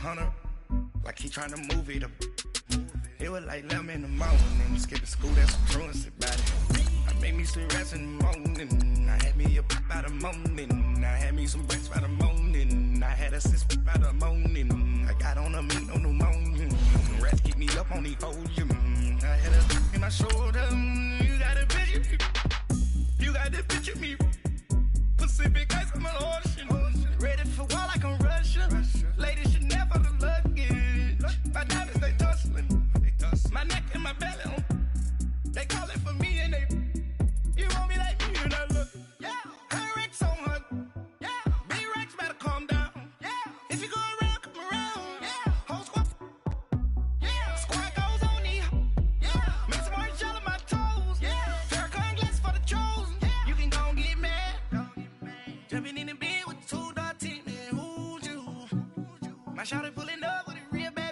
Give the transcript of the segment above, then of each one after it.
100, like he trying to move it up. It was like 11 in the morning, skipping school, that's some truancy about it. I made me some rats in the morning, I had me a pop by the morning, I had me some breaks by the morning, I had a six by the morning, I got on a meat on the morning, rats keep me up on the podium, I had a in my shoulder, you got a bitch, you got this bitch with me, Pacific ice, I'm an ocean, ready for war like I'm Russian, ladies should never the luggage, my diamonds they tussling. My neck and my belly on. They call it for me and they. You want me like me and I look. Yeah. Her Rex on her. Yeah. B-Rex better calm down. Yeah. If you go around, come around. Yeah. Whole squad. Yeah. Squad goes on me. Yeah. Make some orange gel on my toes. Yeah. Farrakhan glass for the chosen. Yeah. You can go and get mad. Jumping in the bed with 2 dark teeth. Man, who's you? My shawty pulling up with a real bad.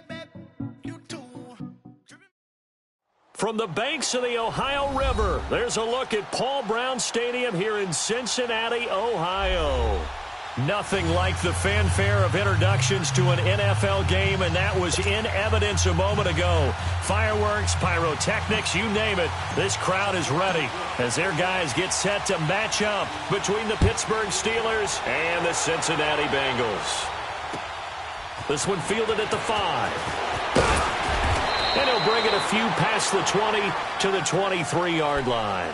From the banks of the Ohio River, there's a look at Paul Brown Stadium here in Cincinnati, Ohio. Nothing like the fanfare of introductions to an NFL game, and that was in evidence a moment ago. Fireworks, pyrotechnics, you name it. This crowd is ready as their guys get set to match up between the Pittsburgh Steelers and the Cincinnati Bengals. This one fielded at the 5. And he'll bring it a few past the 20 to the 23-yard line.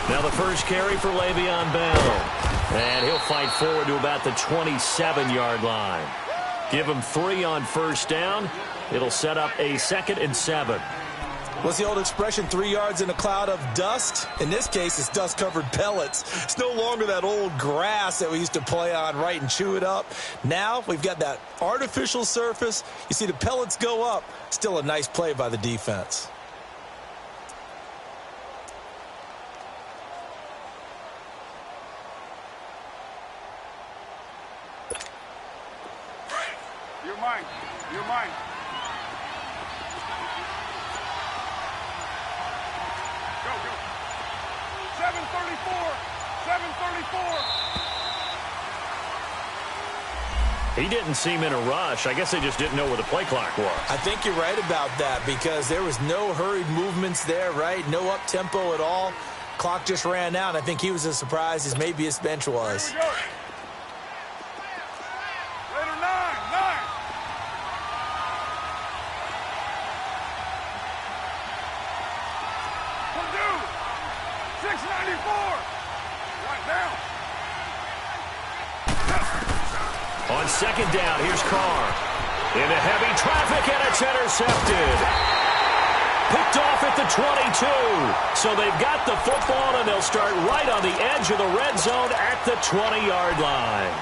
Now the first carry for Le'Veon Bell. And he'll fight forward to about the 27-yard line. Give him 3 on first down. It'll set up a 2nd and 7. What's the old expression, 3 yards in a cloud of dust? In this case, it's dust-covered pellets. It's no longer that old grass that we used to play on, right, and chew it up. Now we've got that artificial surface. You see the pellets go up. Still a nice play by the defense. You're mine. Go. 7:34. He didn't seem in a rush. I guess they just didn't know where the play clock was. I think you're right about that because there was no hurried movements there, right? No up-tempo at all. Clock just ran out. I think he was as surprised as maybe his bench was. On second down, here's Carr. Into heavy traffic, and it's intercepted. Picked off at the 22. So they've got the football, and they'll start right on the edge of the red zone at the 20-yard line.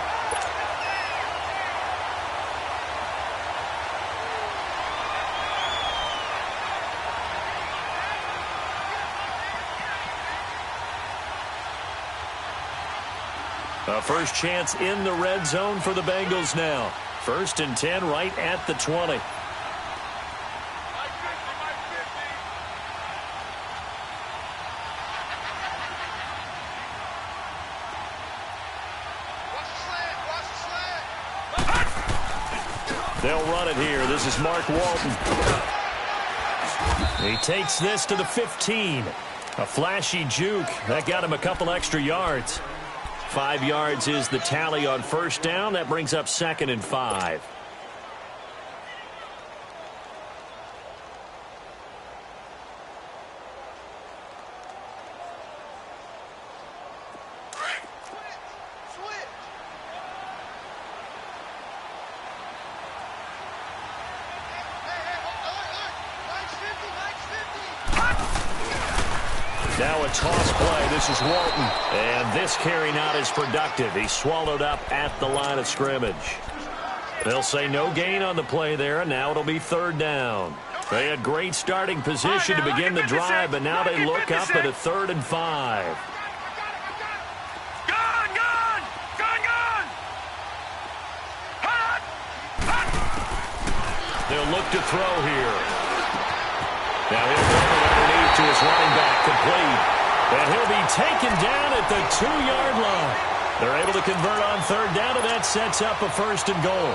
A first chance in the red zone for the Bengals now. 1st and 10 right at the 20. They'll run it here. This is Mark Walton. He takes this to the 15. A flashy juke. That got him a couple extra yards. 5 yards is the tally on first down. That brings up 2nd and 5. Now a toss play. This is Walton. And this carry not as productive. He's swallowed up at the line of scrimmage. They'll say no gain on the play there, and now it'll be third down. They had great starting position to begin the drive, but now they look up at a 3rd and 5. They'll look to throw here. Now he'll throw it underneath to his running back, complete. And he'll be taken down at the 2-yard line. They're able to convert on third down, and that sets up a 1st and goal.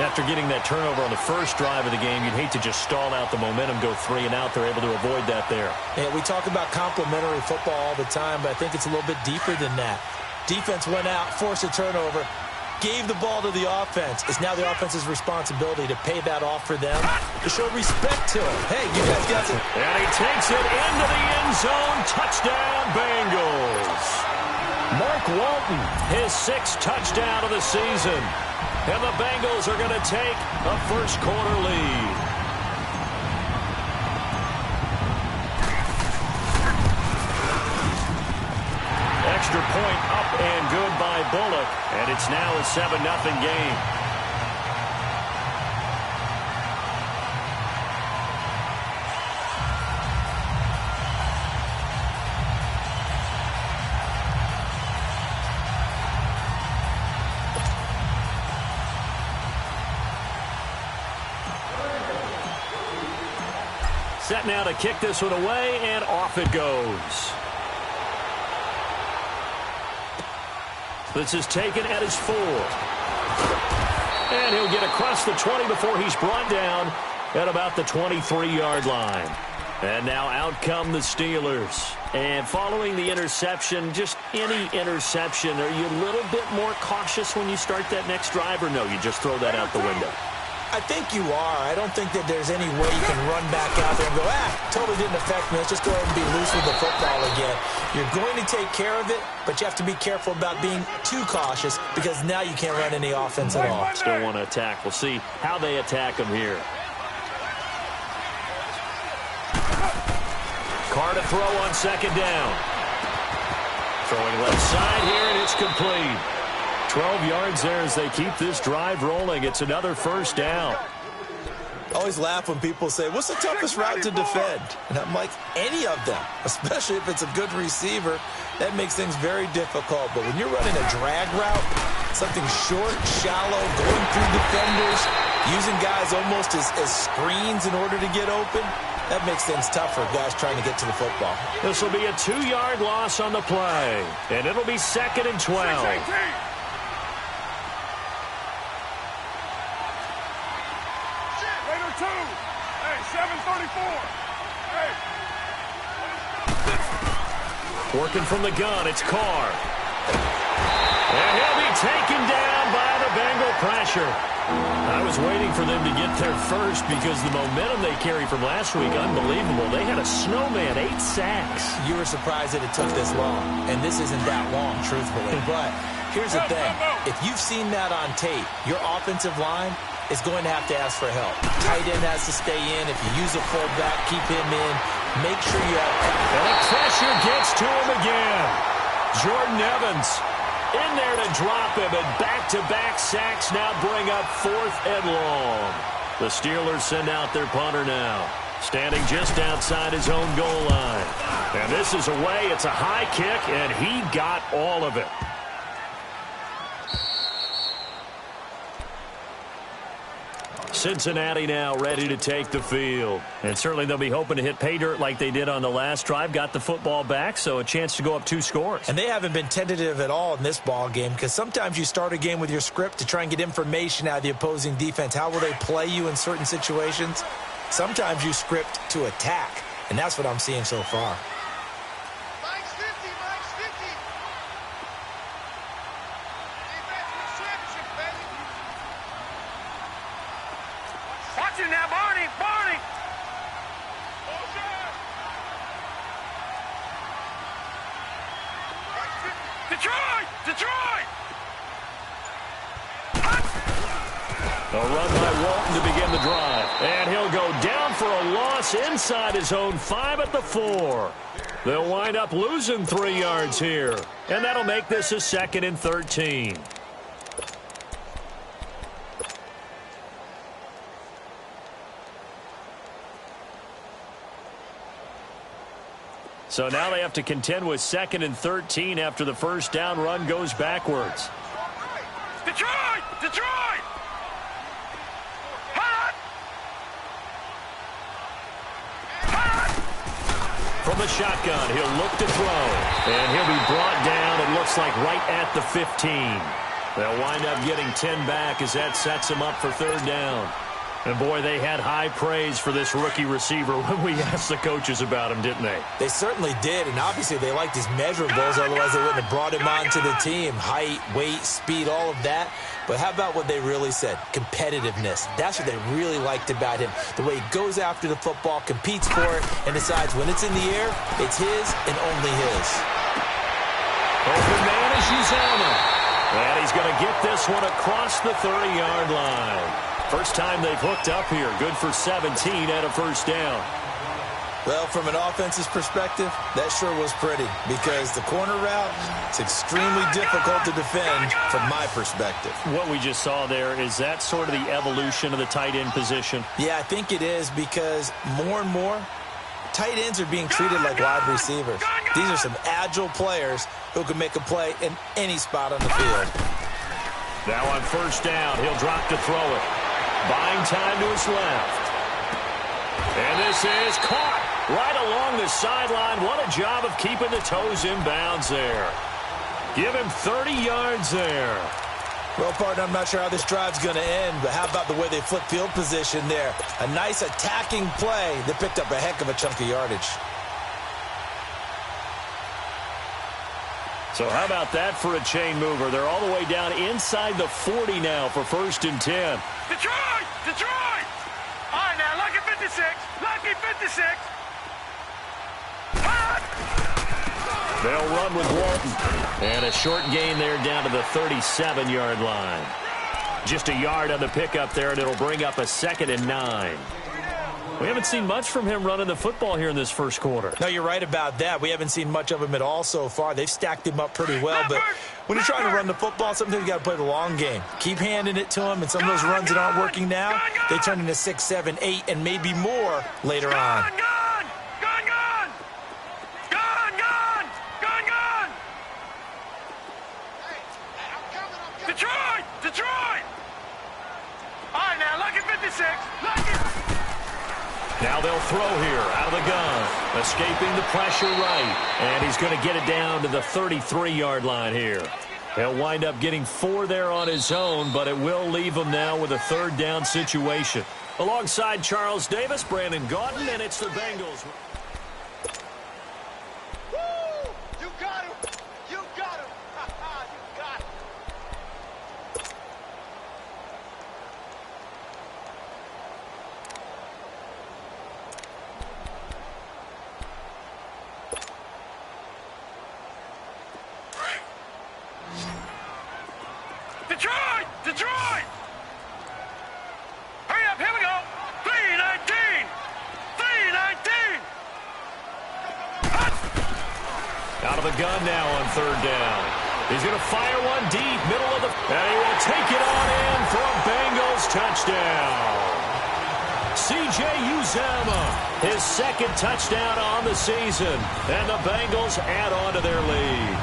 After getting that turnover on the first drive of the game, you'd hate to just stall out the momentum, go 3 and out. They're able to avoid that there. Yeah, we talk about complementary football all the time, but I think it's a little bit deeper than that. Defense went out, forced a turnover, gave the ball to the offense. It's now the offense's responsibility to pay that off for them, to show respect to it. Hey, you guys got it. And he takes it into the end zone. Touchdown, Bengals. Mark Walton, his 6th touchdown of the season. And the Bengals are going to take a first-quarter lead. Extra point up and good by Bullock. And it's now a 7-0 game. Set now to kick this one away, and off it goes. This is taken at his 4. And he'll get across the 20 before he's brought down at about the 23-yard line. And now out come the Steelers. And following the interception, just any interception, are you a little bit more cautious when you start that next drive, or no, you just throw that out the window? I think you are. I don't think that there's any way you can run back out there and go, totally didn't affect me. Let's just go ahead and be loose with the football again. You're going to take care of it, but you have to be careful about being too cautious because now you can't run any offense at all. Still want to attack. We'll see how they attack him here. Carr to throw on 2nd down. Throwing left side here, and it's complete. 12 yards there as they keep this drive rolling. It's another 1st down. I always laugh when people say, what's the toughest route to defend? And I'm like, any of them, especially if it's a good receiver. That makes things very difficult. But when you're running a drag route, something short, shallow, going through defenders, using guys almost as screens in order to get open, that makes things tough for guys trying to get to the football. This will be a 2-yard loss on the play. And it'll be 2nd and 12. Hey, 734. Hey. Working from the gun, it's Carr. And he'll be taken down by the Bengal pressure. I was waiting for them to get there first because the momentum they carry from last week, unbelievable. They had a snowman, 8 sacks. You were surprised that it took this long, and this isn't that long, truthfully. But here's the thing. If you've seen that on tape, your offensive line is going to have to ask for help. Tight end has to stay in. If you use a fullback, keep him in. Make sure you have... And the pressure gets to him again. Jordan Evans in there to drop him, and back-to-back sacks now bring up 4th and long. The Steelers send out their punter now, standing just outside his own goal line. And this is away. It's a high kick, and he got all of it. Cincinnati now ready to take the field. And certainly they'll be hoping to hit pay dirt like they did on the last drive. Got the football back, so a chance to go up 2 scores. And they haven't been tentative at all in this ball game because sometimes you start a game with your script to try and get information out of the opposing defense. How will they play you in certain situations? Sometimes you script to attack, and that's what I'm seeing so far. Mike's 50, Mike's 50. Defense championship, baby. Watch it now, Barney, Barney. Detroit, Detroit. A run by Walton to begin the drive. And he'll go downfield for a loss inside his own 5 at the 4. They'll wind up losing 3 yards here, and that'll make this a 2nd and 13. So now they have to contend with 2nd and 13 after the first down run goes backwards. Detroit! Detroit! Hot! Hot! From the shotgun, he'll look to throw. And he'll be brought down, it looks like, right at the 15. They'll wind up getting 10 back as that sets them up for 3rd down. And, boy, they had high praise for this rookie receiver when we asked the coaches about him, didn't they? They certainly did, and obviously they liked his measurables, otherwise they wouldn't have brought him onto the team. Height, weight, speed, all of that. But how about what they really said? Competitiveness. That's what they really liked about him. The way he goes after the football, competes for it, and decides when it's in the air, it's his and only his. Open man is Uzomah. And he's going to get this one across the 30-yard line. First time they've hooked up here. Good for 17 and a first down. Well, from an offense's perspective, that sure was pretty because the corner route is extremely difficult to defend from my perspective. What we just saw there, is that sort of the evolution of the tight end position? Yeah, I think it is because more and more, tight ends are being treated like wide receivers. These are some agile players who can make a play in any spot on the field. Now on first down, he'll drop to throw it. Buying time to his left. And this is caught right along the sideline. What a job of keeping the toes in bounds there. Give him 30 yards there. Well, partner, I'm not sure how this drive's going to end, but how about the way they flip field position there? A nice attacking play that picked up a heck of a chunk of yardage. So how about that for a chain mover? They're all the way down inside the 40 now for 1st and 10. Detroit! Detroit! All right, now, lucky 56. Lucky 56. Hot! They'll run with Walton. And a short gain there down to the 37-yard line. Just a yard on the pickup there, and it'll bring up a 2nd and 9. We haven't seen much from him running the football here in this first quarter. No, you're right about that. We haven't seen much of him at all so far. They've stacked him up pretty well, but when you're trying to run the football, sometimes you got to play the long game. Keep handing it to him, and some of those runs that aren't working now, they turn into 6, 7, 8, and maybe more later on. Gone! Gone! Gone! Gone! Gone! Gone! Gone! Detroit! Detroit! All right, now, lucky 56. Lucky. Now they'll throw here out of the gun. Escaping the pressure right. And he's going to get it down to the 33-yard line here. He'll wind up getting 4 there on his own, but it will leave him now with a 3rd down situation. Alongside Charles Davis, Brandon Gaudin, and it's the Bengals. Woo! You got him! You got him! You got him! Detroit! Detroit! Hurry up, here we go! 3:19! 3:19! Out of the gun now on 3rd down. He's going to fire one deep, middle of the... And he will take it on in for a Bengals touchdown. C.J. Uzomah, his 2nd touchdown on the season. And the Bengals add on to their lead.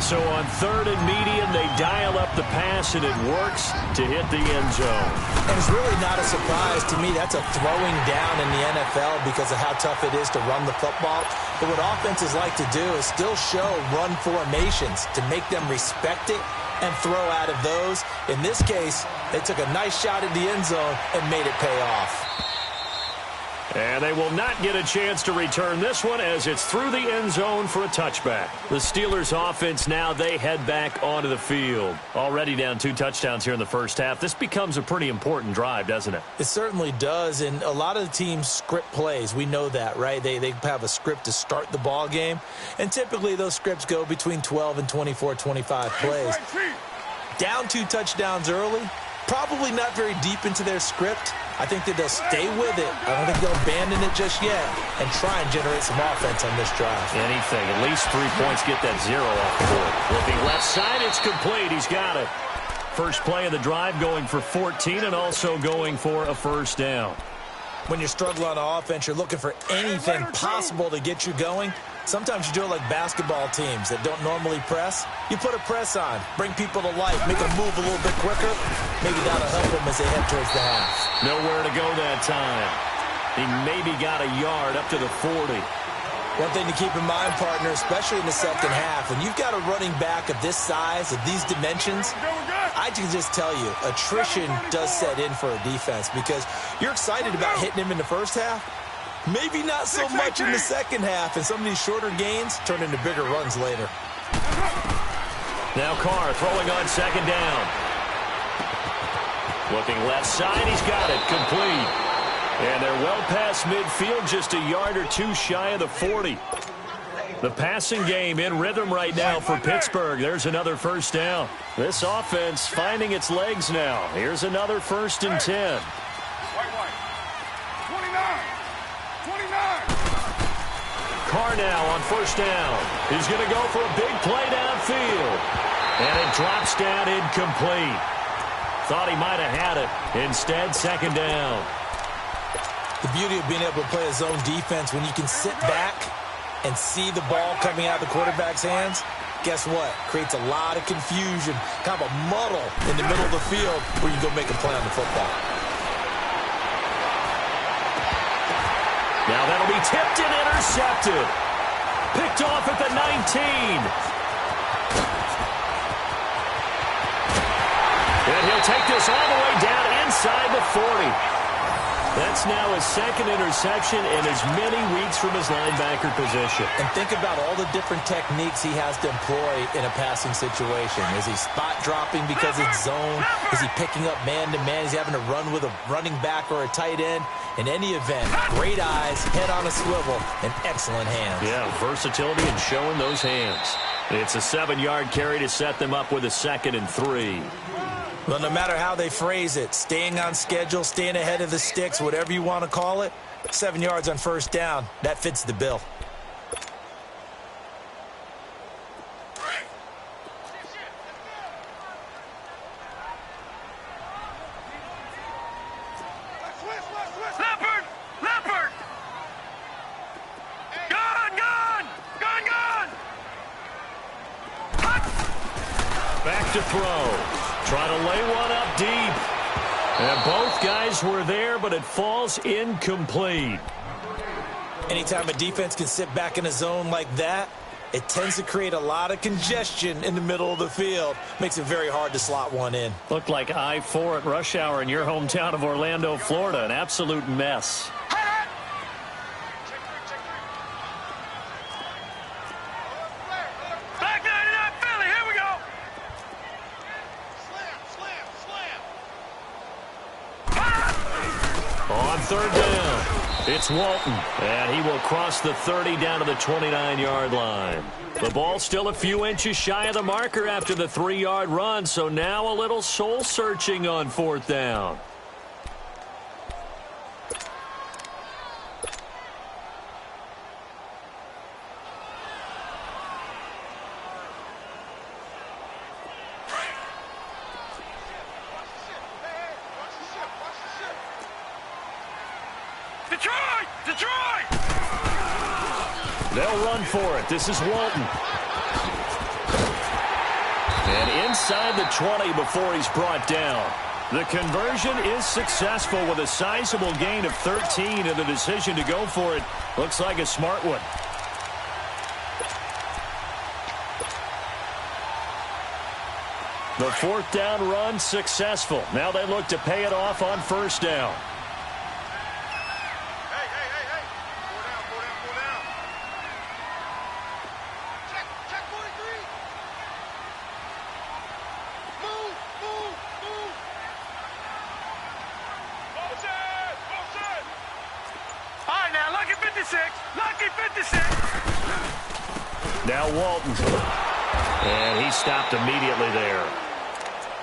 So on 3rd and medium, they dial up the pass, and it works to hit the end zone. And it's really not a surprise to me. That's a throwing down in the NFL because of how tough it is to run the football. But what offenses like to do is still show run formations to make them respect it and throw out of those. In this case, they took a nice shot at the end zone and made it pay off. And they will not get a chance to return this one as it's through the end zone for a touchback. The Steelers offense now, they head back onto the field. Already down 2 touchdowns here in the first half. This becomes a pretty important drive, doesn't it? It certainly does, and a lot of the teams script plays. We know that, right? They have a script to start the ball game, and typically those scripts go between 12 and 24, 25 plays. Down 2 touchdowns early, Probably not very deep into their script. I think that they'll stay with it. I don't think they'll abandon it just yet and try and generate some offense on this drive. Anything. At least 3 points, get that 0 off the board. Looking left side, it's complete. He's got it. First play of the drive going for 14 and also going for a first down. When you're struggling on offense, you're looking for anything possible to get you going. Sometimes you do it like basketball teams that don't normally press. You put a press on, bring people to life, make them move a little bit quicker. Maybe that'll help them as they head towards the half. Nowhere to go that time. He maybe got a yard up to the 40. One thing to keep in mind, partner, especially in the second half, when you've got a running back of this size, of these dimensions, I can just tell you, attrition does set in for a defense because you're excited about hitting him in the first half. Maybe not so much in the second half, and some of these shorter gains turn into bigger runs later. Now Carr throwing on second down. Looking left side, he's got it, complete. And they're well past midfield, just a yard or two shy of the 40. The passing game in rhythm right now for Pittsburgh. There's another first down. This offense finding its legs now. Here's another 1st and 10. Carr now on first down. He's going to go for a big play downfield. And it drops down incomplete. Thought he might have had it. Instead, second down. The beauty of being able to play a zone defense when you can sit back and see the ball coming out of the quarterback's hands, guess what? Creates a lot of confusion, kind of a muddle in the middle of the field where you go make a play on the football. Now that'll be tipped and intercepted. Picked off at the 19. And he'll take this all the way down inside the 40. That's now his second interception in as many weeks from his linebacker position. And think about all the different techniques he has to employ in a passing situation. Is he spot dropping because it's zone? Is he picking up man-to-man? Is he having to run with a running back or a tight end? In any event, great eyes, head on a swivel, and excellent hands. Yeah, versatility and showing those hands. It's a 7-yard carry to set them up with a 2nd and 3. Well, no matter how they phrase it, staying on schedule, staying ahead of the sticks, whatever you want to call it, 7 yards on first down, that fits the bill. Leopard! Gun! Back to throw. Try to lay one up deep. And both guys were there, but it falls incomplete. Anytime a defense can sit back in a zone like that, it tends to create a lot of congestion in the middle of the field. Makes it very hard to slot one in. Looked like I-4 at rush hour in your hometown of Orlando, Florida. An absolute mess. On third down, it's Walton, and he will cross the 30 down to the 29-yard line. The ball still a few inches shy of the marker after the 3-yard run, so now a little soul-searching on 4th down. Detroit! They'll run for it. This is Walton. And inside the 20 before he's brought down. The conversion is successful with a sizable gain of 13, and the decision to go for it looks like a smart one. The 4th down run successful. Now they look to pay it off on 1st down. Lucky 56. Now Walton. And he stopped immediately there.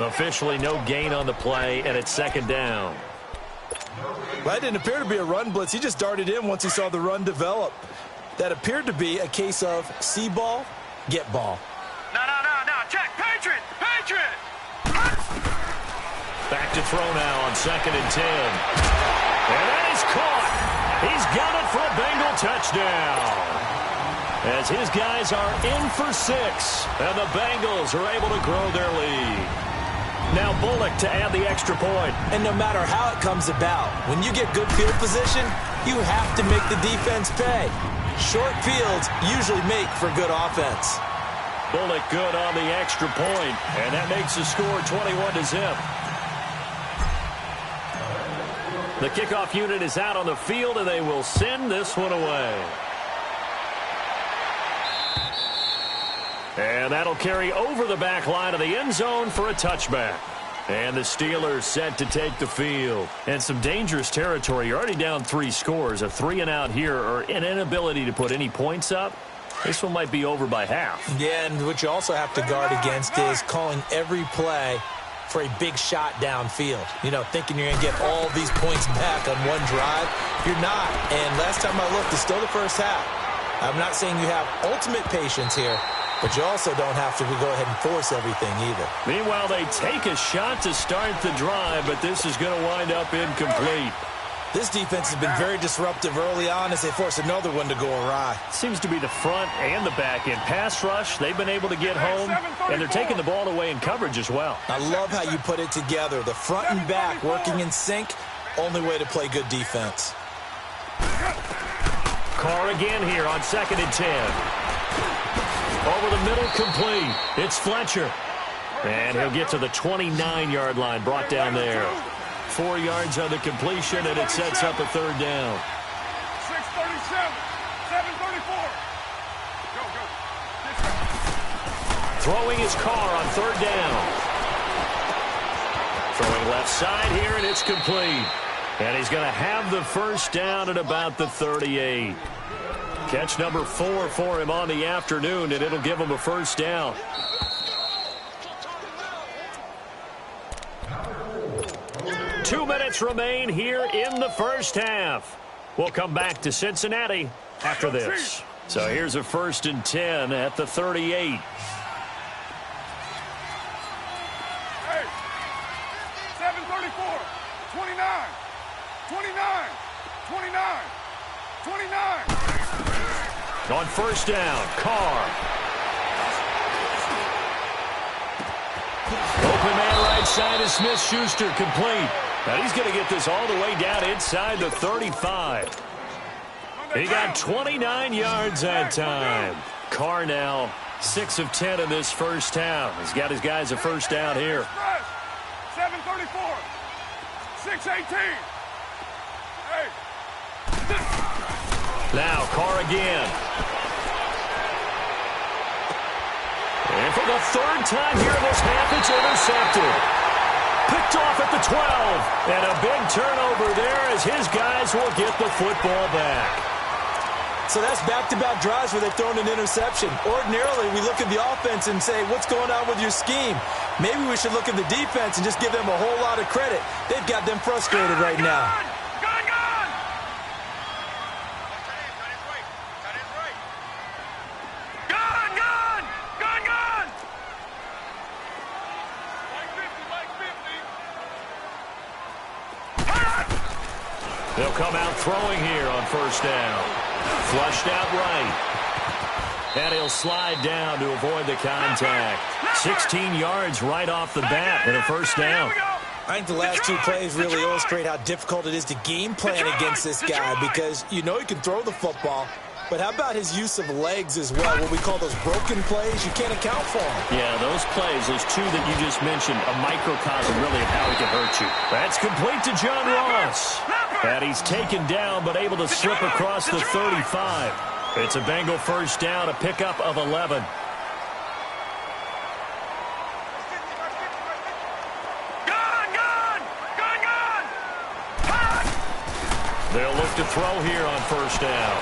Officially no gain on the play, and it's second down. Well, that didn't appear to be a run blitz. He just darted in once he saw the run develop. That appeared to be a case of see ball, get ball. No. Check. Patriot. Back to throw now on 2nd and 10. And that is caught. He's got it for a Bengal touchdown. As his guys are in for 6, and the Bengals are able to grow their lead. Now Bullock to add the extra point. And no matter how it comes about, when you get good field position, you have to make the defense pay. Short fields usually make for good offense. Bullock good on the extra point, and that makes the score 21-0. The kickoff unit is out on the field, and they will send this one away. And that'll carry over the back line of the end zone for a touchback. And the Steelers set to take the field. And some dangerous territory. You're already down 3 scores. A 3-and-out here, or an inability to put any points up. This one might be over by half. Yeah, and what you also have to guard against is calling every play for a big shot downfield. You know, thinking you're going to get all these points back on one drive. You're not. And last time I looked, it's still the first half. I'm not saying you have ultimate patience here, but you also don't have to go ahead and force everything either. Meanwhile, they take a shot to start the drive, but this is going to wind up incomplete. This defense has been very disruptive early on as they force another one to go awry. Seems to be the front and the back end. Pass rush, they've been able to get home, and they're taking the ball away in coverage as well. I love how you put it together. The front and back working in sync, only way to play good defense. Carr again here on 2nd and 10. Over the middle, complete. It's Fletcher. And he'll get to the 29-yard line, brought down there. 4 yards on the completion, and it sets up a 3rd down. 6:37, 7:34. Go. Throwing his Carr on 3rd down. Throwing left side here, and it's complete. And he's going to have the first down at about the 38. Catch number 4 for him on the afternoon, and it'll give him a first down. Two minutes remain here in the first half. We'll come back to Cincinnati after this. So here's a 1st and 10 at the 38. Hey, 7:34, 29, 29. On 1st down, Carr. Open man right side is Smith-Schuster, complete. Now he's going to get this all the way down inside the 35. He got 29 yards that time. Carr now 6 of 10 in this first half. He's got his guys a first down here. 7:34, 6:18. Hey. Now Carr again. And for the 3rd time here in this half, it's intercepted. Picked off at the 12. And a big turnover there as his guys will get the football back. So that's back-to-back drives where they've thrown an interception. Ordinarily, we look at the offense and say, what's going on with your scheme? Maybe we should look at the defense and just give them a whole lot of credit. They've got them frustrated right now. They'll come out throwing here on 1st down. Flushed out right. And he'll slide down to avoid the contact. 16 yards right off the bat and a first down. I think the last 2 plays really illustrate how difficult it is to game plan against this guy because you know he can throw the football, but how about his use of legs as well? What we call those broken plays, you can't account for them. Yeah, those plays, those 2 that you just mentioned, a microcosm really of how he can hurt you. That's complete to John Ross. And he's taken down but able to slip across the 35. It's a Bengal first down, a pickup of 11. They'll look to throw here on 1st down.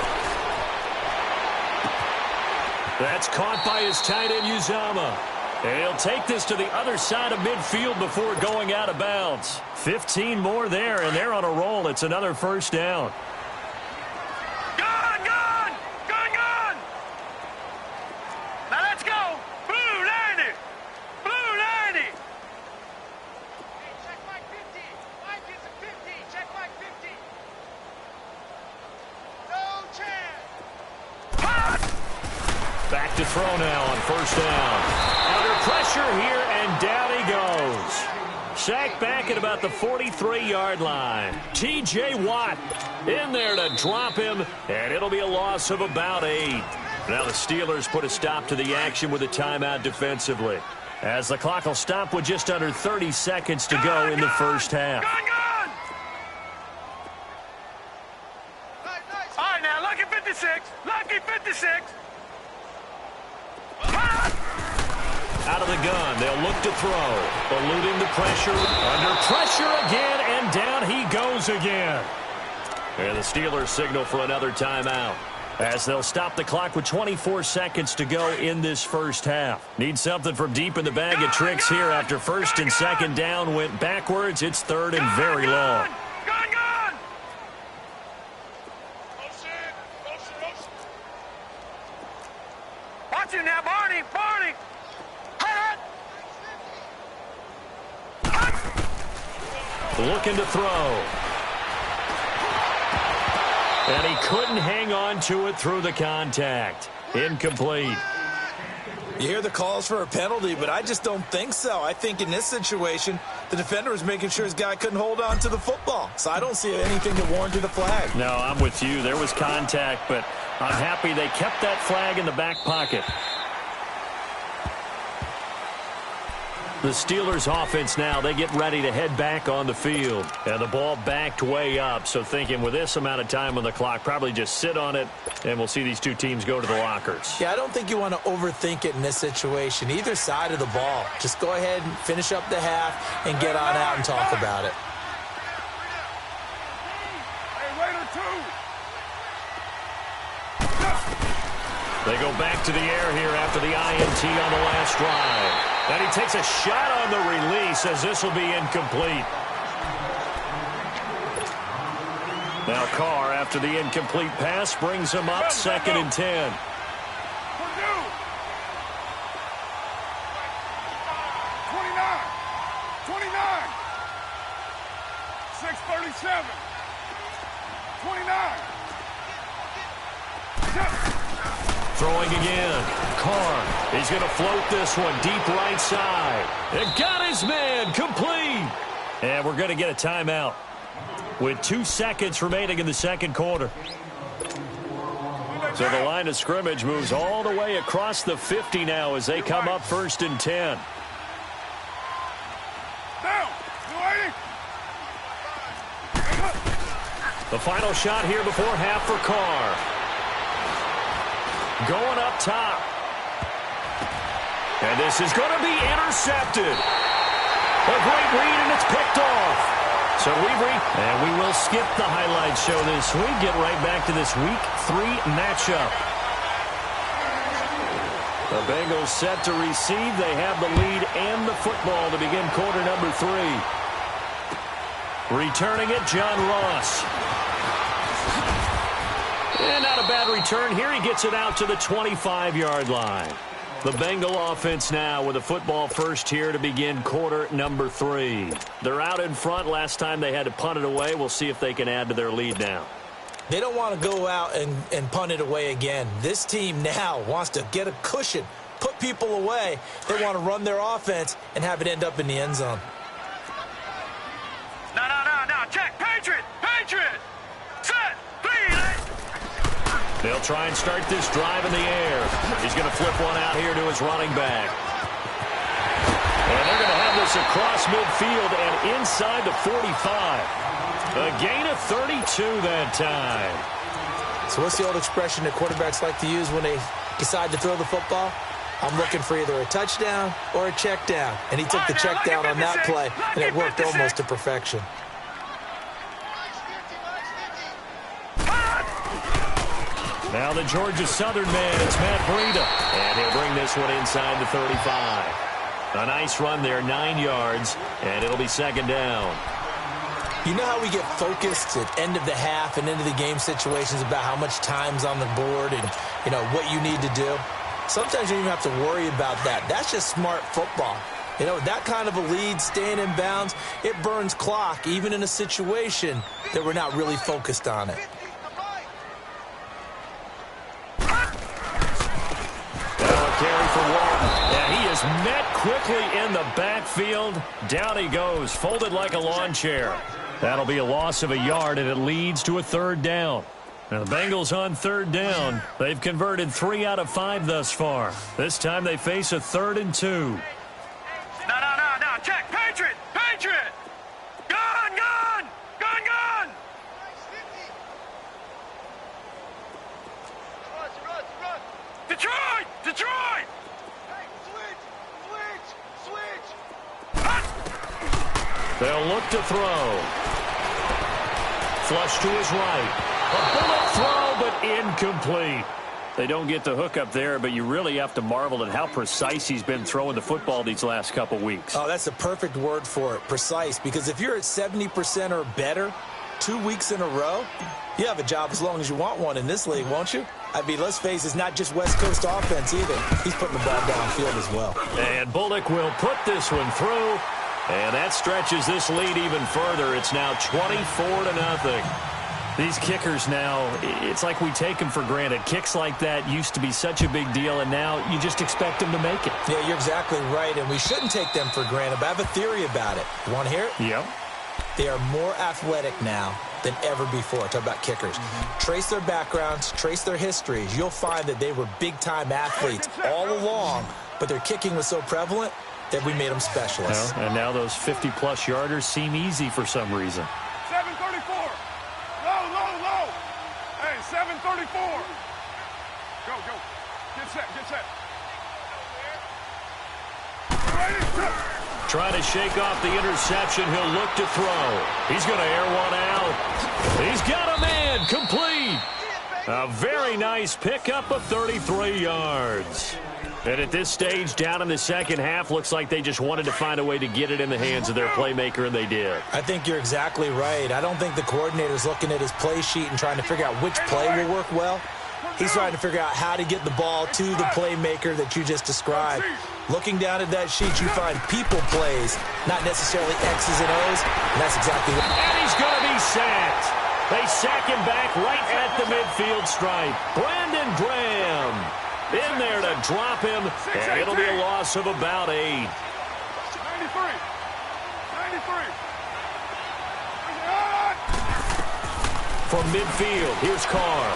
That's caught by his tight end, Uzomah. And he'll take this to the other side of midfield before going out of bounds. 15 more there, and they're on a roll. It's another first down. Gone! Gone! Gone! Gone! Now let's go! Blue 90! Blue 90! Hey, check Mike 50. Mike gets a 50. Check Mike 50. No chance. Hot! Back to throw now on first down. Under pressure here, and down he goes. Sacked back at about the 43-yard line. T.J. Watt in there to drop him, and it'll be a loss of about 8. Now the Steelers put a stop to the action with a timeout defensively, as the clock will stop with just under 30 seconds to go in the first half. Gone! Nice. All right, now, lucky 56. Lucky 56. Out of the gun, they'll look to throw. Eluding the pressure. Under pressure again, and down he goes again. And the Steelers signal for another timeout, as they'll stop the clock with 24 seconds to go in this first half. Need something from deep in the bag of tricks here after first and second down went backwards. It's third and very long. Gone! Motion. Watch it now, Barney! Barney! Looking to throw. And he couldn't hang on to it through the contact. Incomplete. You hear the calls for a penalty, but I just don't think so. I think in this situation, the defender was making sure his guy couldn't hold on to the football. So I don't see anything that warranted a flag. No, I'm with you. There was contact, but I'm happy they kept that flag in the back pocket. The Steelers offense now, they get ready to head back on the field. And the ball backed way up, so thinking with this amount of time on the clock, probably just sit on it, and we'll see these two teams go to the lockers. Yeah, I don't think you want to overthink it in this situation. Either side of the ball. Just go ahead and finish up the half and get on out and talk about it. Hey, Raider 2. They go back to the air here after the INT on the last drive. And he takes a shot on the release, as this will be incomplete. Now Carr, after the incomplete pass, brings him up 2nd and 10. Purdue. 29. 29. 637. 29. Throwing again. Carr, he's going to float this one deep right side. And got his man, complete. And we're going to get a timeout with 2 seconds remaining in the second quarter. So the line of scrimmage moves all the way across the 50 now as they come up 1st and 10. Down. The final shot here before half for Carr. Going up top. And this is going to be intercepted. A great read, and it's picked off. So and we will skip the highlight show this week. Get right back to this Week 3 matchup. The Bengals set to receive. They have the lead and the football to begin quarter number 3. Returning it, John Ross. And not a bad return here. He gets it out to the 25-yard line. The Bengal offense now with a football first here to begin quarter number 3. They're out in front. Last time they had to punt it away. We'll see if they can add to their lead now. They don't want to go out and punt it away again. This team now wants to get a cushion, put people away. They want to run their offense and have it end up in the end zone. No. Check. Patriot. Set. Please. They'll try and start this drive in the air. He's going to flip one out here to his running back. And they're going to have this across midfield and inside the 45. A gain of 32 that time. So what's the old expression that quarterbacks like to use when they decide to throw the football? I'm looking for either a touchdown or a check down. And he took the check down on that play, and it worked almost to perfection. Now the Georgia Southern man, it's Matt Breida. And he'll bring this one inside the 35. A nice run there, 9 yards, and it'll be second down. You know how we get focused at end of the half and into the game situations about how much time's on the board and, you know, what you need to do? Sometimes you don't even have to worry about that. That's just smart football. You know, that kind of a lead, staying in bounds, it burns clock, even in a situation that we're not really focused on it. Carry for Walton. And he is met quickly in the backfield. Down he goes, folded like a lawn chair. That'll be a loss of a yard, and it leads to a third down. Now the Bengals on third down. They've converted 3 out of 5 thus far. This time they face a 3rd and 2. No. Check. Patriot. Gun. Detroit. Hey, switch. They'll look to throw. Flush to his right. A bullet throw, but incomplete. They don't get the hook up there, but you really have to marvel at how precise he's been throwing the football these last couple weeks. Oh, that's a perfect word for it, precise, because if you're at 70% or better 2 weeks in a row, you have a job as long as you want one in this league, won't you? I mean, let's face it, it's not just West Coast offense either. He's putting the ball downfield as well. And Bullock will put this one through, and that stretches this lead even further. It's now 24-0. These kickers now, it's like we take them for granted. Kicks like that used to be such a big deal, and now you just expect them to make it. Yeah, you're exactly right, and we shouldn't take them for granted, but I have a theory about it. You want to hear it? Yep. They are more athletic now than ever before. Talk about kickers. Trace their backgrounds, trace their histories. You'll find that they were big-time athletes all along, but their kicking was so prevalent that we made them specialists. Well, and now those 50-plus yarders seem easy for some reason. 734. Low. Hey, 734. Go. Get set. Ready, Trying to shake off the interception. He'll look to throw. He's going to air one out. He's got a man. Complete. A very nice pickup of 33 yards. And at this stage, down in the second half, looks like they just wanted to find a way to get it in the hands of their playmaker, and they did. I think you're exactly right. I don't think the coordinator's looking at his play sheet and trying to figure out which play will work well. He's trying to figure out how to get the ball to the playmaker that you just described. Looking down at that sheet, you find people plays, not necessarily X's and O's, and that's exactly what... And he's going to be sacked. They sack him back right at the midfield stripe. Brandon Graham in there to drop him, and it'll be a loss of about 8. 93. From midfield, here's Carr.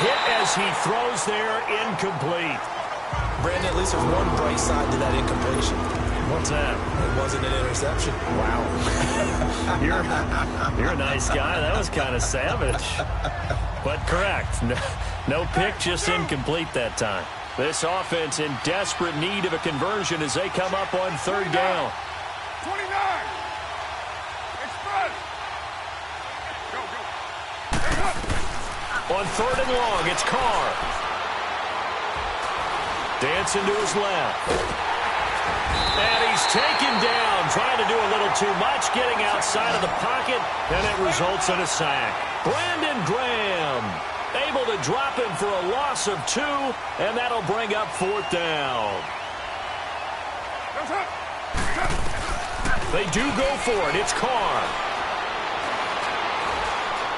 Hit as he throws there, incomplete. Brandon, at least there's one bright side to that incompletion. What's that? It wasn't an interception. Wow. You're a nice guy. That was kind of savage. But correct. No pick, just incomplete that time. This offense in desperate need of a conversion as they come up on third down. 29. Express. Go. On third and long, it's Carr. Dancing to his left. And he's taken down, trying to do a little too much, getting outside of the pocket, and it results in a sack. Brandon Graham able to drop him for a loss of 2, and that'll bring up fourth down. They do go for it. It's Carr.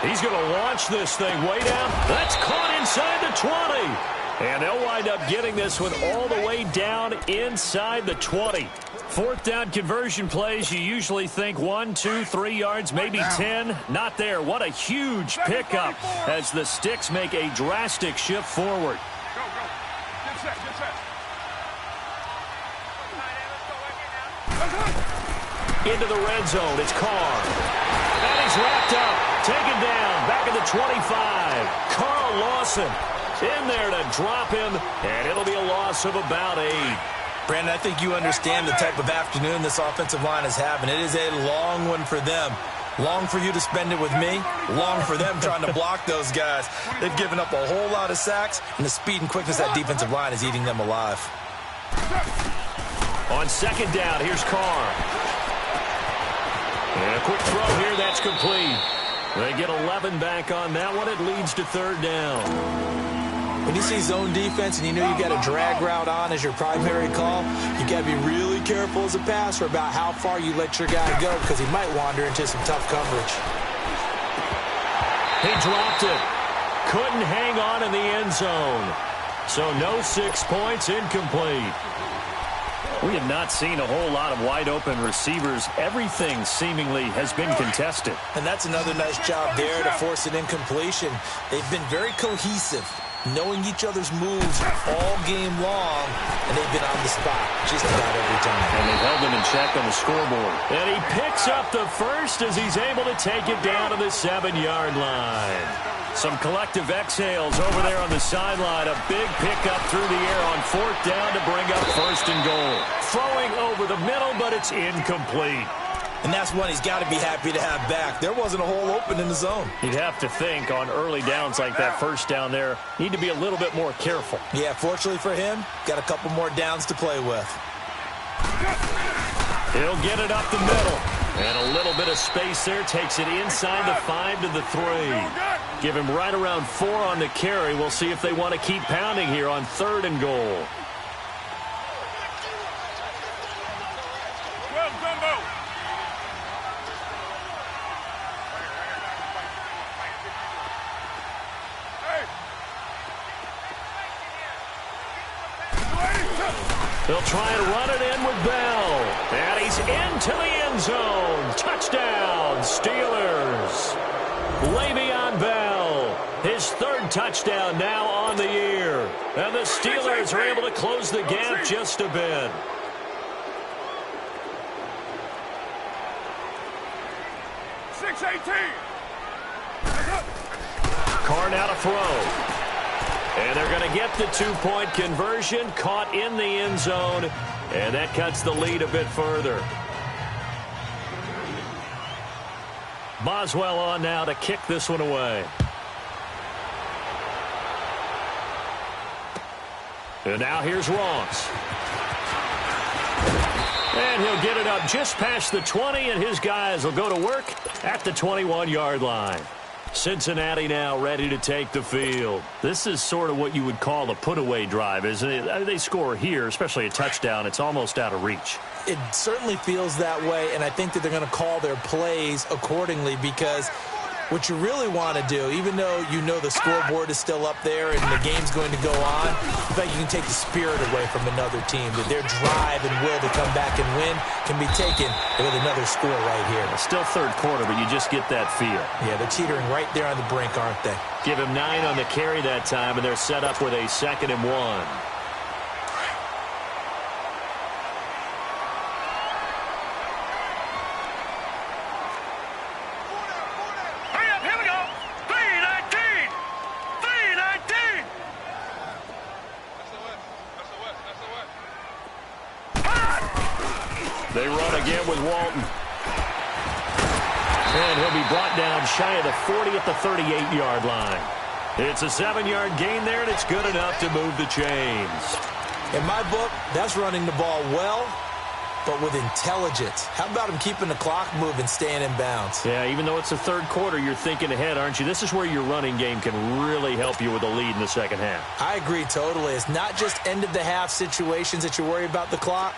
He's going to launch this thing way down. That's caught inside the 20. And they'll wind up getting this one all the way down inside the 20. Fourth down conversion plays, you usually think 1, 2, 3 yards, maybe 10. Not there. What a huge pickup as the Sticks make a drastic shift forward. Go. Get set. Into the red zone, it's Carr. And he's wrapped up, taken down, back at the 25. Carl Lawson in there to drop him, and it'll be a loss of about 8. Brandon, I think you understand the type of afternoon this offensive line is having. It is a long one for them. Long for you to spend it with me. Long for them trying to block those guys. They've given up a whole lot of sacks, and the speed and quickness of that defensive line is eating them alive. On second down, here's Carr. And a quick throw here, that's complete. They get 11 back on that one. It leads to third down. When you see zone defense and you know you got a drag route on as your primary call, you got to be really careful as a passer about how far you let your guy go because he might wander into some tough coverage. He dropped it. Couldn't hang on in the end zone. So no 6 points, incomplete. We have not seen a whole lot of wide-open receivers. Everything seemingly has been contested. And that's another nice job there to force an incompletion. They've been very cohesive, knowing each other's moves all game long, and they've been on the spot just about every time. And they've held them in check on the scoreboard. And he picks up the first as he's able to take it down to the 7-yard line. Some collective exhales over there on the sideline. A big pickup through the air on fourth down to bring up first and goal. Throwing over the middle, but it's incomplete. And that's one he's got to be happy to have back. There wasn't a hole open in the zone. You'd have to think on early downs like that first down there, need to be a little bit more careful. Yeah, fortunately for him, got a couple more downs to play with. He'll get it up the middle. And a little bit of space there. Takes it inside the 5 to the 3. Give him right around 4 on the carry. We'll see if they want to keep pounding here on third and goal. They'll try and run it in with Bell. And he's into the end zone. Touchdown, Steelers. Le'Veon Bell, his third touchdown now on the year. And the Steelers are able to close the gap just a bit. Carr now to throw. And they're going to get the 2-point conversion, caught in the end zone, and that cuts the lead a bit further. Boswell on now to kick this one away. And now here's Ross. And he'll get it up just past the 20, and his guys will go to work at the 21-yard line. Cincinnati now ready to take the field. This is sort of what you would call a put-away drive, isn't it? They score here, especially a touchdown. It's almost out of reach. It certainly feels that way, and I think that they're going to call their plays accordingly because what you really want to do, even though you know the scoreboard is still up there and the game's going to go on, I think you can take the spirit away from another team, that their drive and will to come back and win can be taken with another score right here. It's still third quarter, but you just get that feel. Yeah, they're teetering right there on the brink, aren't they? Give him 9 on the carry that time, and they're set up with a 2nd and 1. They run again with Walton. And he'll be brought down shy of the 40 at the 38-yard line. It's a 7-yard gain there, and it's good enough to move the chains. In my book, that's running the ball well, but with intelligence. How about him keeping the clock moving, staying in bounds? Yeah, even though it's the third quarter, you're thinking ahead, aren't you? This is where your running game can really help you with a lead in the second half. I agree totally. It's not just end-of-the-half situations that you worry about the clock.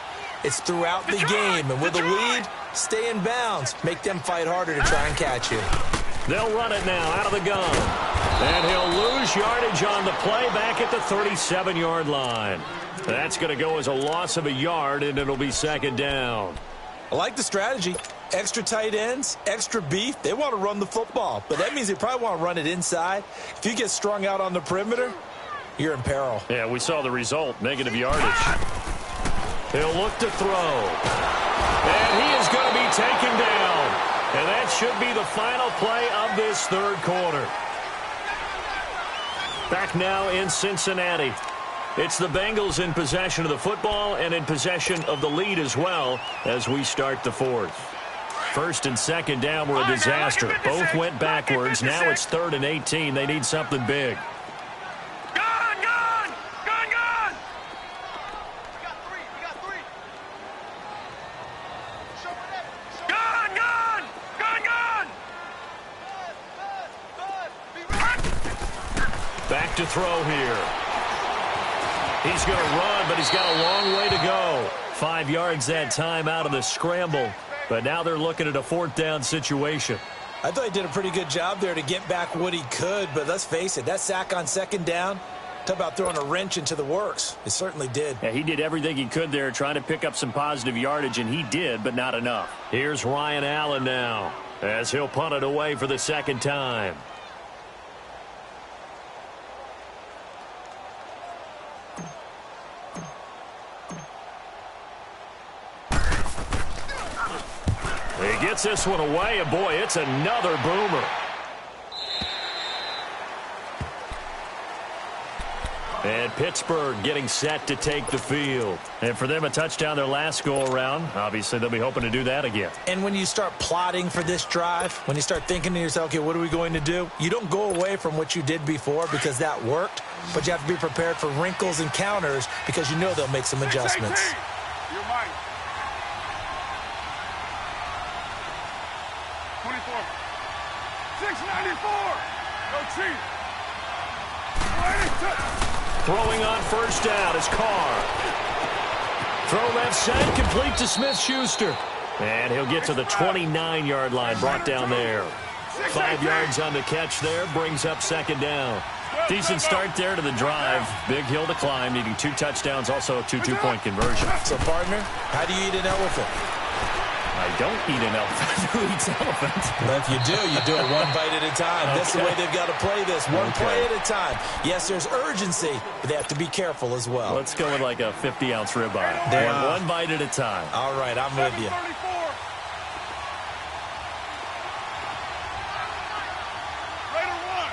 It's throughout the game, and with a lead, stay in bounds. Make them fight harder to try and catch you. They'll run it now out of the gun. And he'll lose yardage on the play back at the 37-yard line. That's going to go as a loss of a yard, and it'll be 2nd down. I like the strategy. Extra tight ends, extra beef. They want to run the football, but that means they probably want to run it inside. If you get strung out on the perimeter, you're in peril. Yeah, we saw the result, negative yardage. He'll look to throw. And he is going to be taken down. And that should be the final play of this third quarter. Back now in Cincinnati. It's the Bengals in possession of the football and in possession of the lead as well as we start the fourth. 1st and 2nd down were a disaster. Both went backwards. Now it's 3rd and 18. They need something big. look to throw here. He's going to run, but he's got a long way to go. 5 yards that time out of the scramble. But now they're looking at a 4th down situation. I thought he did a pretty good job there to get back what he could, but let's face it, that sack on 2nd down, talk about throwing a wrench into the works. It certainly did. Yeah, he did everything he could there trying to pick up some positive yardage, and he did, but not enough. Here's Ryan Allen now as he'll punt it away for the 2nd time. He gets this one away, and boy, it's another boomer. And Pittsburgh getting set to take the field. And for them, a touchdown their last go-around. Obviously, they'll be hoping to do that again. And when you start plotting for this drive, when you start thinking to yourself, okay, what are we going to do? You don't go away from what you did before because that worked, but you have to be prepared for wrinkles and counters because you know they'll make some adjustments. You're mine. 24. 694. Go Chief. Throwing on 1st down is Carr. Throw left side, complete to Smith-Schuster. And he'll get to the 29-yard line, brought down there. 5 yards on the catch there, brings up 2nd down. Decent start there to the drive. Big hill to climb, needing 2 touchdowns, also a 2 two-point conversion. So, partner, how do you eat an elephant? I don't eat an elephant. Who eats elephant? Well, if you do it 1 bite at a time. Okay. That's the way they've got to play this. One play at a time. Yes, there's urgency, but they have to be careful as well. Let's go with like a 50-ounce ribeye. One bite at a time. All right, I'm with you. 34. Raider 1.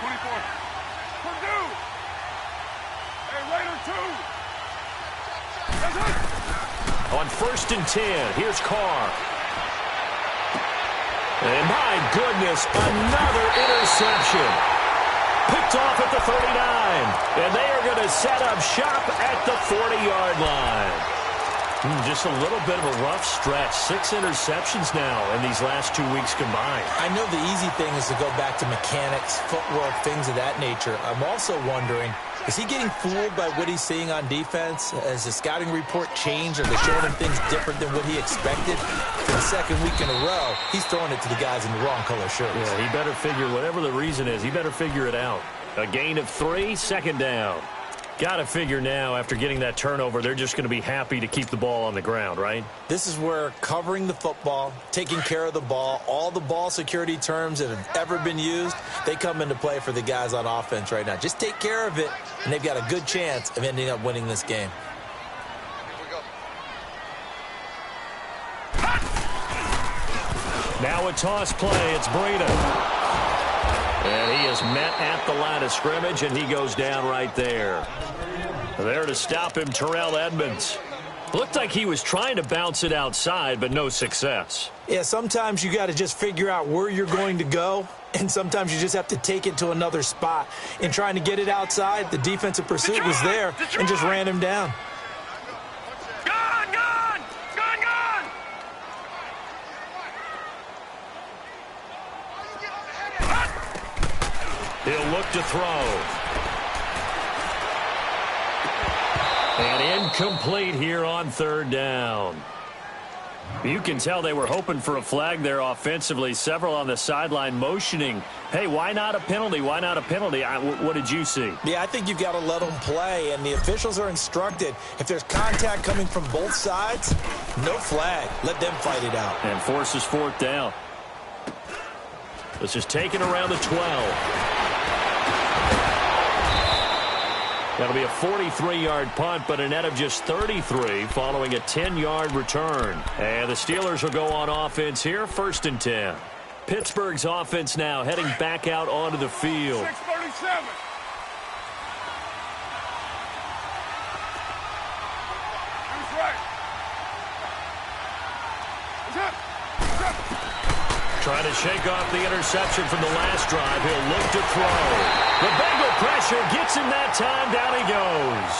24. Purdue. Hey, Raider 2. On 1st and 10, here's Carr. And my goodness, another interception. Picked off at the 39. And they are going to set up shop at the 40-yard line. Just a little bit of a rough stretch. 6 interceptions now in these last 2 weeks combined. I know the easy thing is to go back to mechanics, footwork, things of that nature. I'm also wondering, is he getting fooled by what he's seeing on defense? Has the scouting report changed? Are they showing him things different than what he expected? For the 2nd week in a row, he's throwing it to the guys in the wrong color shirts. Yeah, he better figure, whatever the reason is, he better figure it out. A gain of 3, 2nd down. Got to figure now, after getting that turnover, they're just going to be happy to keep the ball on the ground, right? This is where covering the football, taking care of the ball, all the ball security terms that have ever been used, they come into play for the guys on offense right now. Just take care of it, and they've got a good chance of ending up winning this game. Now a toss play. It's Breida. And he is met at the line of scrimmage, and he goes down right there. There to stop him, Terrell Edmunds. Looked like he was trying to bounce it outside, but no success. Yeah, sometimes you got to just figure out where you're going to go, and sometimes you just have to take it to another spot. In trying to get it outside, the defensive pursuit was there and just ran him down. He'll look to throw. And incomplete here on 3rd down. You can tell they were hoping for a flag there offensively. Several on the sideline motioning, hey, why not a penalty? Why not a penalty? What did you see? Yeah, I think you've got to let them play, and the officials are instructed. If there's contact coming from both sides, no flag. Let them fight it out. And forces 4th down. This is taken around the 12. That'll be a 43-yard punt, but a net of just 33 following a 10-yard return. And the Steelers will go on offense here, 1st and 10. Pittsburgh's offense now heading back out onto the field. 637. Who's right? Trying to shake off the interception from the last drive. He'll look to throw. The Bengal pressure gets him that time. Down he goes.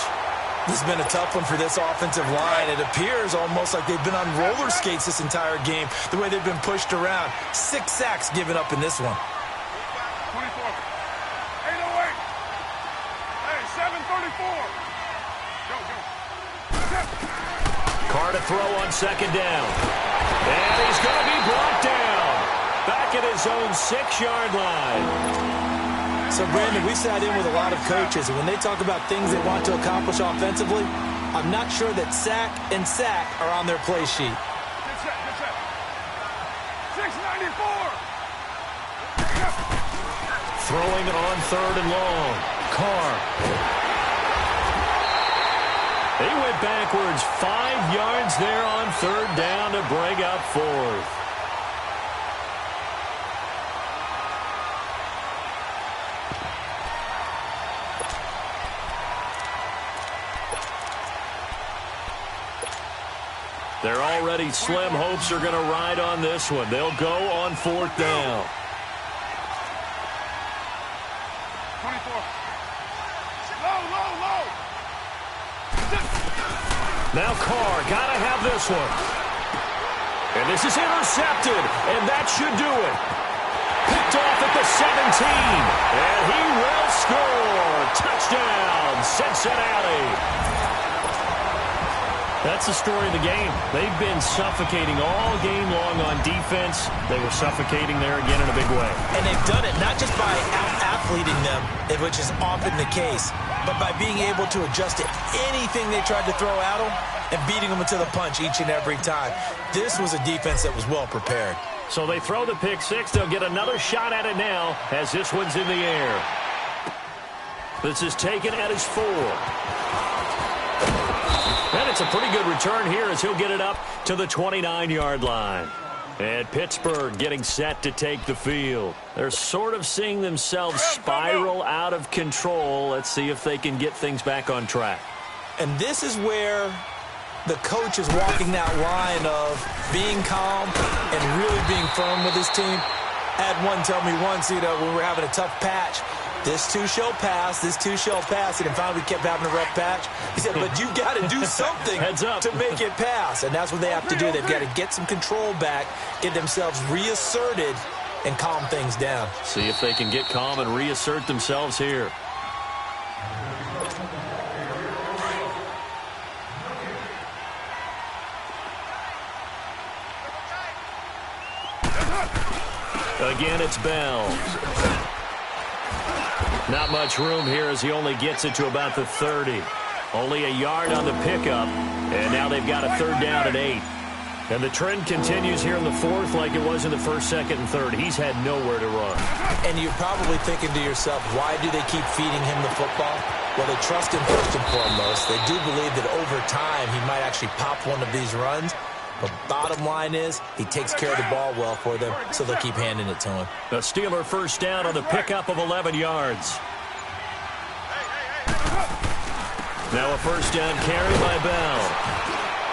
This has been a tough one for this offensive line. It appears almost like they've been on roller skates this entire game, the way they've been pushed around. 6 sacks given up in this one. to throw on second down. And he's going to be brought down. Back at his own 6-yard line. So, Brandon, we sat in with a lot of coaches, and when they talk about things they want to accomplish offensively, I'm not sure that sack and sack are on their play sheet. Good set, good set. 694. Throwing on 3rd and long. Carr. He went backwards 5 yards there on 3rd down to bring up 4th. They're already slim hopes are going to ride on this one. They'll go on 4th down. 24. Low. Now Carr, got to have this one. And this is intercepted, and that should do it. Picked off at the 17, and he will score. Touchdown, Cincinnati. That's the story of the game. They've been suffocating all game long on defense. They were suffocating there again in a big way. And they've done it not just by out-athleting them, which is often the case, but by being able to adjust to anything they tried to throw at them and beating them into the punch each and every time. This was a defense that was well prepared. So they throw the pick six. They'll get another shot at it now as this one's in the air. This is taken at his 4. And it's a pretty good return here as he'll get it up to the 29-yard line. And Pittsburgh getting set to take the field. They're sort of seeing themselves spiral out of control. Let's see if they can get things back on track. And this is where the coach is walking that line of being calm and really being firm with his team. I had one tell me once, when we were having a tough patch, this too shall pass, this too shall pass. And finally we kept having a rough patch. He said, but you got to do something to make it pass. And that's what they have to do. They've got to get some control back, get themselves reasserted, and calm things down. See if they can get calm and reassert themselves here. Again, it's Bell. Not much room here as he only gets it to about the 30. Only a yard on the pickup, and now they've got a 3rd down at 8. And the trend continues here in the 4th like it was in the 1st, 2nd, and 3rd. He's had nowhere to run. And you're probably thinking to yourself, why do they keep feeding him the football? Well, they trust him first and foremost. They do believe that over time he might actually pop one of these runs. But bottom line is, he takes care of the ball well for them, so they'll keep handing it to him. The Steeler 1st down on the pickup of 11 yards. Now a 1st down carry by Bell.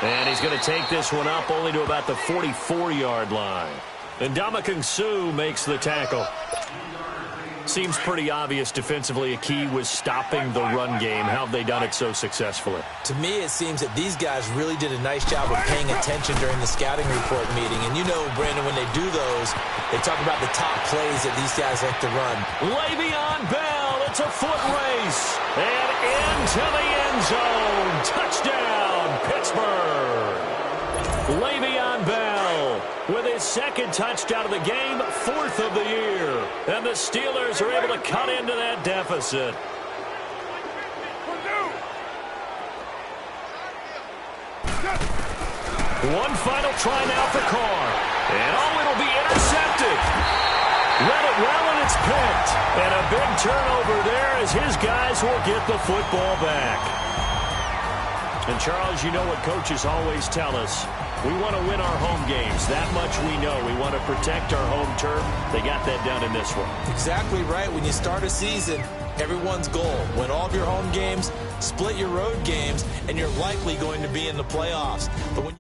And he's going to take this one up only to about the 44-yard line. And Ndamukong Suh makes the tackle. Seems pretty obvious defensively a key was stopping the run game. How have they done it so successfully? To me, it seems that these guys really did a nice job of paying attention during the scouting report meeting. And you know, Brandon, when they do those, they talk about the top plays that these guys like to run. Le'Veon Bell, it's a foot race. And into the end zone. Touchdown, Pittsburgh. Le'Veon Bell with his 2nd touchdown of the game, 4th of the year. And the Steelers are able to cut into that deficit. One final try now for Carr. And it'll be intercepted. Read it well, and it's picked. And a big turnover there as his guys will get the football back. And, Charles, you know what coaches always tell us. We want to win our home games. That much we know. We want to protect our home turf. They got that done in this one. Exactly right. When you start a season, everyone's goal. Win all of your home games, split your road games, and you're likely going to be in the playoffs. But when